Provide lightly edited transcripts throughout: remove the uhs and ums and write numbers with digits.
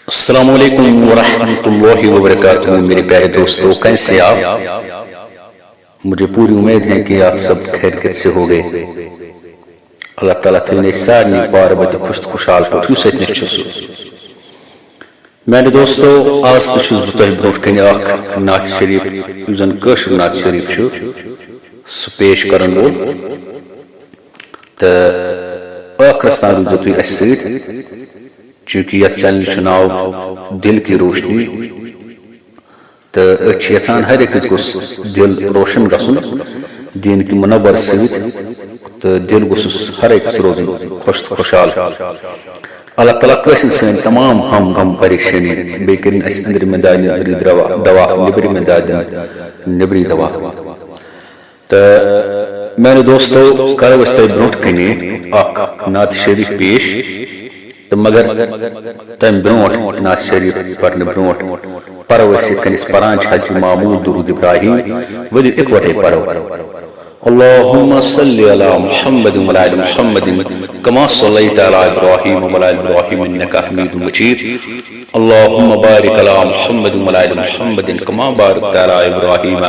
السلام علیکم ورحمۃ اللہ وبرکاتہ میرے پیارے دوستو، کیسے آپ؟ مجھے پوری امید ہے کہ آپ سب خیریت سے ہو گئے۔ اللہ تعالیٰ تھے سارے پاربت خوشحال پٹھو ستن میرے دوستو، آج تو برو کن اخ نعت شریف زن کشر نعت شریف سہ پیش کرن وول تو ٲخرس تام روٗزِو تُہۍ اَسہِ سۭتۍ، چونکہ یتھ چینل ناو دل کی روشنی تو یژھان ہر أکِس گوٚژھ دل روشن گژھُن دین کی منور سۭتۍ تو دل گوٚژھُس ہر أکِس روزُن خوش تہٕ خوشحال۔ اللہ تعالیٰ کٲنٛسہِ سٲنۍ تمام ہم غم پریشٲنی بیٚیہِ کٔرِنۍ اَسہِ أنٛدرِمہِ دادِ أنٛدری دوا نیٚبرِمہِ دادِ نیٚبری دوا۔ تہٕ میانہِ دوستو، کرو أسۍ تۄہہِ برونٛٹھ کنہِ اکھ نعت شریف پیش، تو مگر تم برونٹ نعت شریف پڑھنے برونٹ پرو أسۍ یِتھ کٔنۍ أسۍ پران چھِ حضرت معمود درود ابراہیم، ؤلِو اِکوٹے پرو۔ اللهم صل على محمد وعلى آل محمد كما صليت على إبراهيم وعلى آل إبراهيم إنك حميد مجيد اللهم بارك على محمد وعلى آل محمد كما باركت على إبراهيم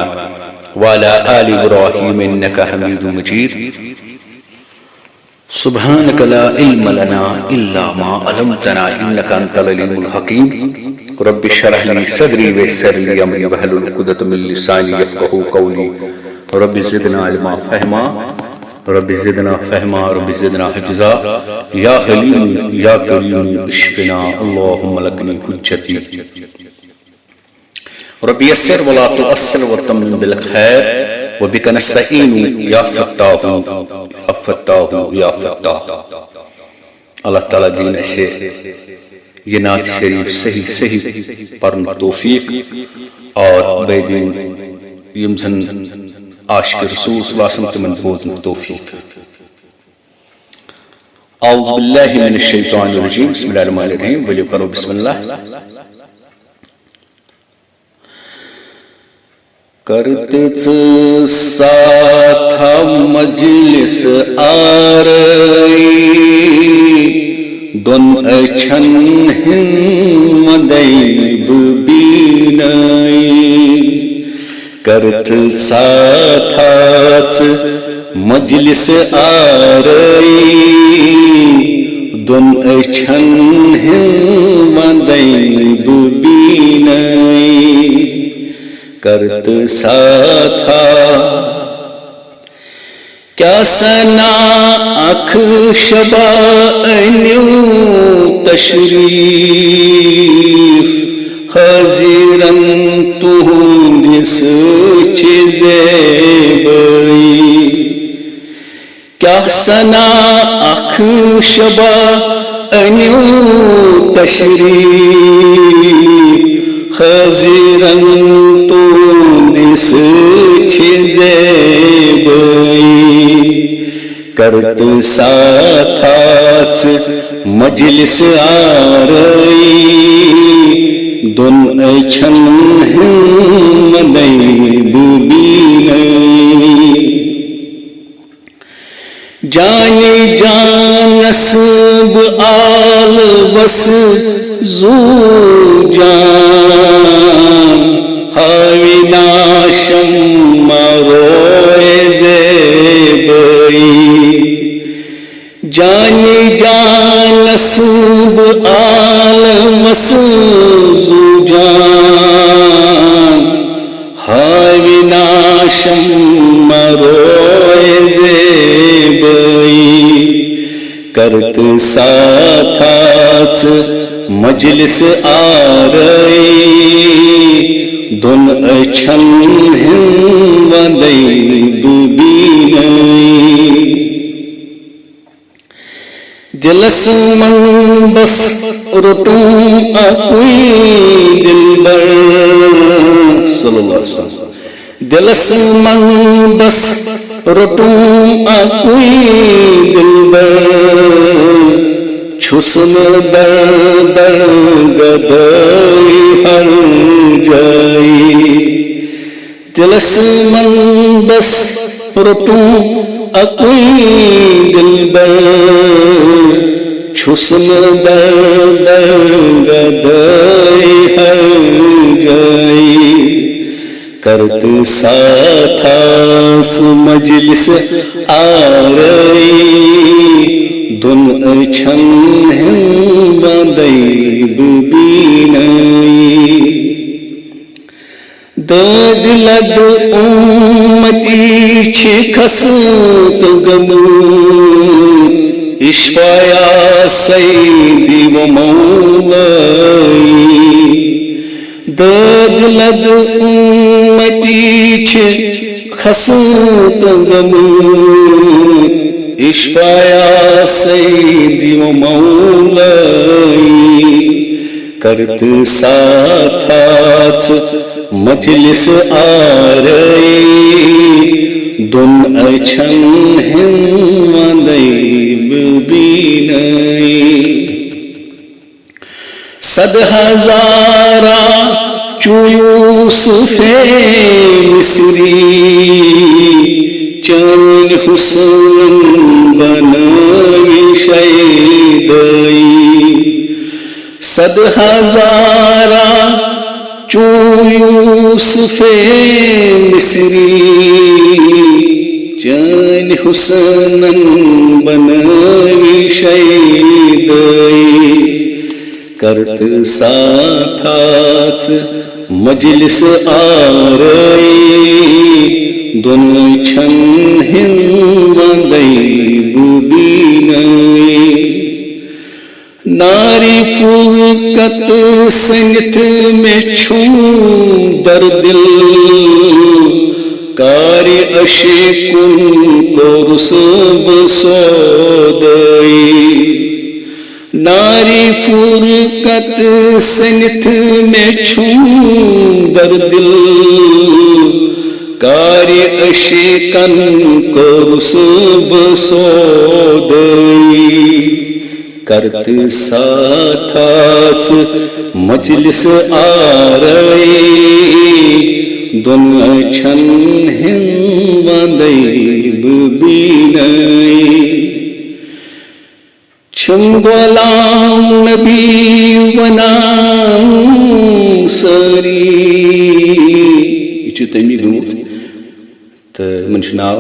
وعلى آل إبراهيم إنك حميد مجيد سبحانك لا علم لنا إلا ما علمتنا إنك أنت العليم الحكيم رب اشرح لي صدري ويسر لي أمري واحلل عقدة من لساني يفقهوا قولي رب زدنا علما فهما رب زدنا فهما رب زدنا حفظا يا حليم يا كريم اشفنا اللهم لكني حجتي رب يسر ولا تؤثر وتمم بالخير وبك نستعين يا فتاح يا فتاح يا فتاح۔ اللہ تعالیٰ دین اسے یہ نعت شریف صحیح پرن توفیق اور بے دین یم زن عاشق رسول صلی اللہ علیہ وسلم تمن بوزن توفیق۔ اعوذ باللہ من الشیطان الرجیم، بسم اللہ الرحمن الرحیم، ولو کرو بسم اللہ۔ کرتے ساتھ مجلس آرئی دون اچھن ہمدیب بینائی کرت ساتھ مجلس آرئی دون اچھن ہمدیب بینائی کرت ساتھا کیا سنا اکھ شبا انیو تشریف حاضرن تہندس چیزے بئی کیا سنا اکھ شبا انیو تشریف حاضرن تو نس چیزے بئی کرت ساتھ مجلس آرئی دون اچھن ہمدیب بینائی جانی جان نسب آل وس زو جان ہاوی ناشم مروئے زیبئی جانی جان نسب آل وس زو جان ہاوی ناشم مروئے زیبئی کرت ساتھ مجلس آرئی دون اچھن ہمدیب بینائی دلس من بس رٹوں اکوئی دلبر صلی اللہ علیہ وسلم دلس من بس رٹوں اکوئی دلبر چھسن در در گدائی ہر جائی دلس من بس رٹوں اکوئی دلبر چھسن در در گدائی کرت ساتھاس مجلس آرئی دون اچھن ہم بدیب بینئی داد لد امتی چھ کھسط غم اشفایا سیدی و مولائی داد لد امتی چھ کھسط غم اشفایا سیدی و مولائی کرت ساتھاس مجلس آرئی دون اچھن ہم دیب بینئی صد ہزارہ چو یوسف مصری چین حسن بنوی شیدئی صد ہزارہ چو یوسف مصری چین حسن بنوی شیدئی کرت ساتھاس مجلس آرئی دونوں چھن ہم دیب بینئی ناری فرقت سنگت میں چھوں در دل کاری اشکن کو رسب سودئی ناری فرقت سنگت میں چھوں در دل کاری اشکن کو رسب سودئی کرت ساتھاس مجلس آرئی دون اچھن ہم دیب بینئی چھم غلام نبی ونام سری یہ چھُ تمی گوٚمُت تہٕ یِمن چھُ ناو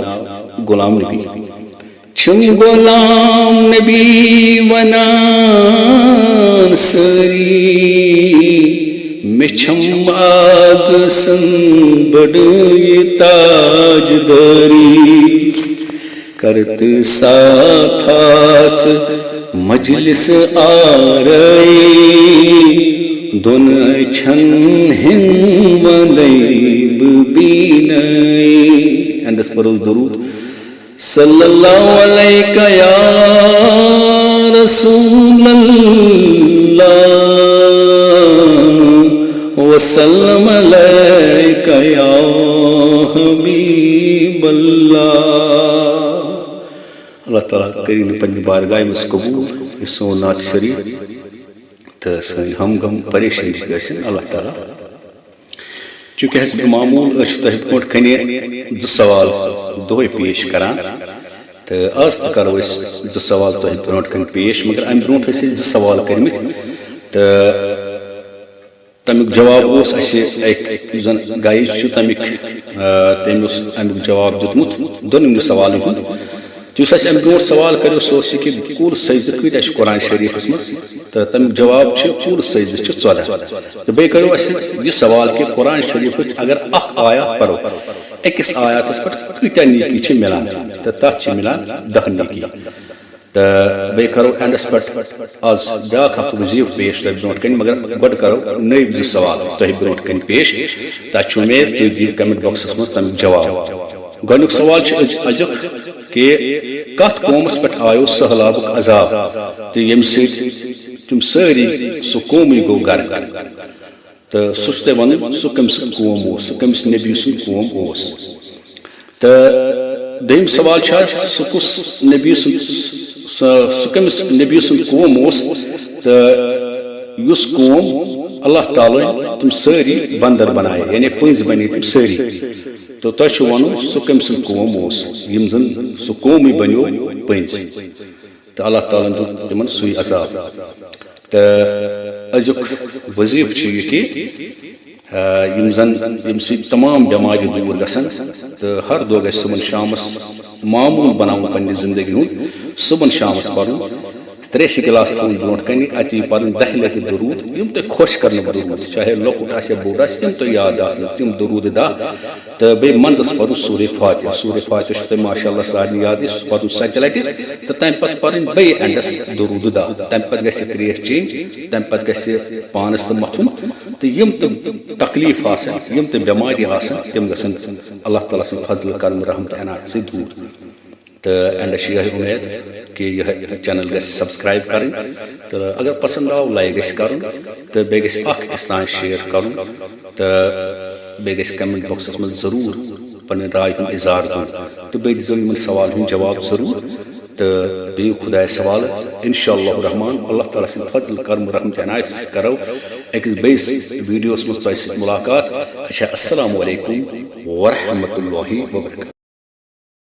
غلام نبی چھم غلام نبی ونان سری مچھم آگ سن بڑی تاج داری کرت ساتھاس مجلس آرئی دون چھن ہم دیب بینئی اینڈس پروز درود صلی اللہ علیہ یا رسول اللہ وسلم علیہ یا حبیب اللہ اللہ تعالیٰ کریم پنی بارگاہ مز قبول یہ سون نعت شریف تو سن ہم غم پریشانی گھن اللہ تعالیٰ چونکہ حسب معمول تہ پہ کن زٕ سوال دۄہے پیش کران تو آز تہ کرو زٕ سوال تہ برونٹ کن پیش مگر ام برونٹ زٕ سوال کرمت تو تمیک جواب اس زن گائیڈ تمیک امیک جواب دیتمت دۄنوٕنی سوالن ہُنٛد تو اس ام برونٹ سوال کرو سہ کہ پور سجدہ کۭتیاہ چھِ قرآن شریفس مز تو تمیک جواب پور سجدہ 14 تو بیٚیہِ کرو یہ سوال کہ قرآن شریف اگر اخ آیات پرو اکس آیاتس پہ کۭتیاہ نیکی چھ ملان تو تتھ چھ ملان 10 نیکی تو بیٚیہِ کرو اینڈس پہ آز بیاکھ اکھ وظیفہ پیش تۄہہِ برونٹ کن مگر گۄڈٕ کرو نٔوۍ 2 سوال تۄہہِ برونٹ کن پیش تتھ چھُ اُمید تُہۍ دِیِو کمنٹ باکسس مز تمیُک جواب گۄڈنیُک سوال چھُ أزیُک کہ کتھ قومس پہ آیو سہلابُک عذاب تو یم سۭتۍ تِم سٲری سُہ قومٕے گوٚو غرق تو سُہ چھُ تۄہہِ ونُن سُہ کٔمۍ سُنٛد قوم اوس سُہ کٔمِس نبی سُنٛد قوم اوس تو دوٚیِم سوال چھُ سُہ کُس نبی سُنٛد سُہ کٔمِس نبی سُنٛد قوم اوس تہٕ یُس قوم اللہ تعالیٰ تِم سٲری بندر بنایے یعنی پٔنٛزۍ بنے تِم سٲری تو تۄہہِ چھُ ونُن سُہ کٔمۍ سُنٛد قوم اوس یِم زن سُہ قومٕے بنیو پٔنٛزۍ تو اللہ تعالیٰ دیُت تِمن سُے عذاب تو ازیک وظیف یہ کہ یم سی تمام بیمار دور گژھن تو ہر دۄہ گژھِ صبحن شامس معموٗل بناوُن پننہِ زندگی ہُنٛد صبحن شامس پرُن 3 گلاس تھاوُن برونٛٹھ کنہِ اتی پرٕنۍ 10 لٹہِ درود یم تۄہہِ خۄش کرنہٕ درود چاہے لۄکُٹ آسہِ یا بوٚڑ آسہِ یم تۄہہِ یاد آسن تِم درود 10 تہٕ بیٚیہِ منٛزس پرُن سورہ فاتحہ چھُ تۄہہِ ماشاء اللہ سارنٕے یادٕے سُہ پرُن 7 لٹہِ تہٕ تمہِ پتہٕ پرٕنۍ بیٚیہِ اینڈس درود 10 تمہِ پتہٕ گژھِ کرٛیٹ چینج تمہِ پتہٕ گژھِ پانس تہِ متھُن تہٕ یم تہِ تکلیٖف آسن یم تہِ بٮ۪مارِ آسن تِم گژھن اللہ تعالیٰ سٕنٛدِ فضلہٕ کرم رحمت عنایت سۭتۍ دوٗر تو اینڈس یہ امید کہ یہ چینل گژھِ سبسکرائب کریں تو اگر پسند آو لائک گژھِ کرُن تو بیٚیہِ گژھِ اکھ أکِس تام شیئر کرُن تو بیٚیہِ گژھِ کمنٹ باکسس منٛز ضروٗر پنٕنۍ راے ہُنٛد اظہار دِیُن تو بیٚیہِ دِیٖزیو یِمن سوال ہُنٛد جواب ضروٗر تو بیٚیہِ خۄدایس حوالہٕ انشاء اللہ الرحمان اللہ تعالیٰ سٕنٛدِ فضل کرم رحمت عنایت سۭتۍ کرو أکِس بیٚیِس ویڈیوس منٛز تۄہہِ سۭتۍ مُلاقات اچھا السلام علیکم ورحمۃ اللہ وبرکاتہ.